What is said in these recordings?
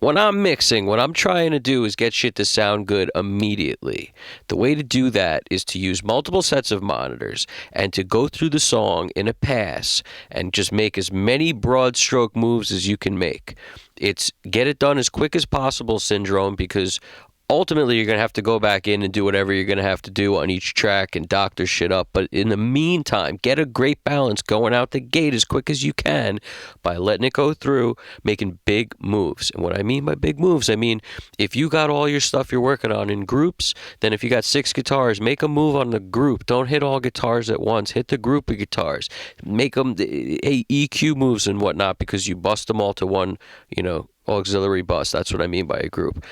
when I'm mixing, what I'm trying to do is get shit to sound good immediately. The way to do that is to use multiple sets of monitors and to go through the song in a pass and just make as many broad stroke moves as you can make. It's get it done as quick as possible syndrome, because ultimately you're going to have to go back in and do whatever you're going to have to do on each track and doctor shit up. But in the meantime, get a great balance going out the gate as quick as you can by letting it go through, making big moves. And what I mean by big moves, I mean, if you got all your stuff you're working on in groups, then if you got 6 guitars, make a move on the group. Don't hit all guitars at once. Hit the group of guitars. Make them EQ moves and whatnot, because you bust them all to one, auxiliary bus. That's what I mean by a group.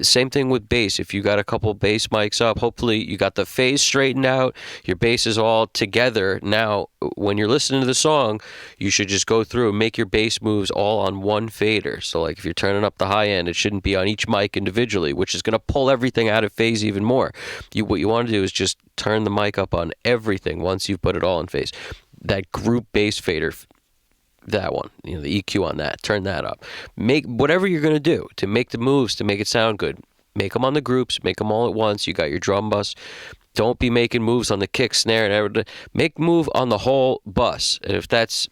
Same thing with bass. If you got a couple bass mics up, hopefully you got the phase straightened out, your bass is all together. Now, when you're listening to the song, you should just go through and make your bass moves all on one fader. So like if you're turning up the high end, it shouldn't be on each mic individually, which is going to pull everything out of phase even more. What you want to do is just turn the mic up on everything once you've put it all in phase. That group bass fader, that one, the EQ on that, turn that up. Make whatever you're going to do to make the moves, to make it sound good. Make them on the groups, make them all at once. You got your drum bus. Don't be making moves on the kick, snare, and everything. Make move on the whole bus. And if that's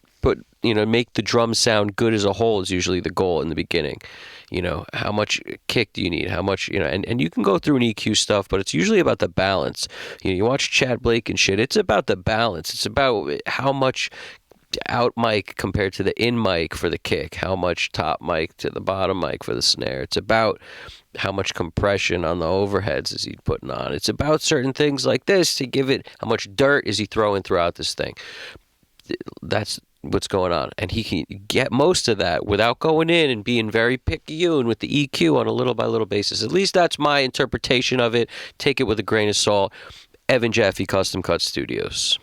make the drums sound good as a whole is usually the goal in the beginning. How much kick do you need? How much, and you can go through an EQ stuff, but it's usually about the balance. You watch Chad Blake and shit, it's about the balance. It's about how much out mic compared to the in mic for the kick, how much top mic to the bottom mic for the snare. It's about how much compression on the overheads is he putting on. It's about certain things like this to give it, how much dirt is he throwing throughout this thing. That's what's going on, and he can get most of that without going in and being very picayune with the EQ on a little by little basis. At least that's my interpretation of it. Take it with a grain of salt. Evan Jaffe, Custom Cut Studios.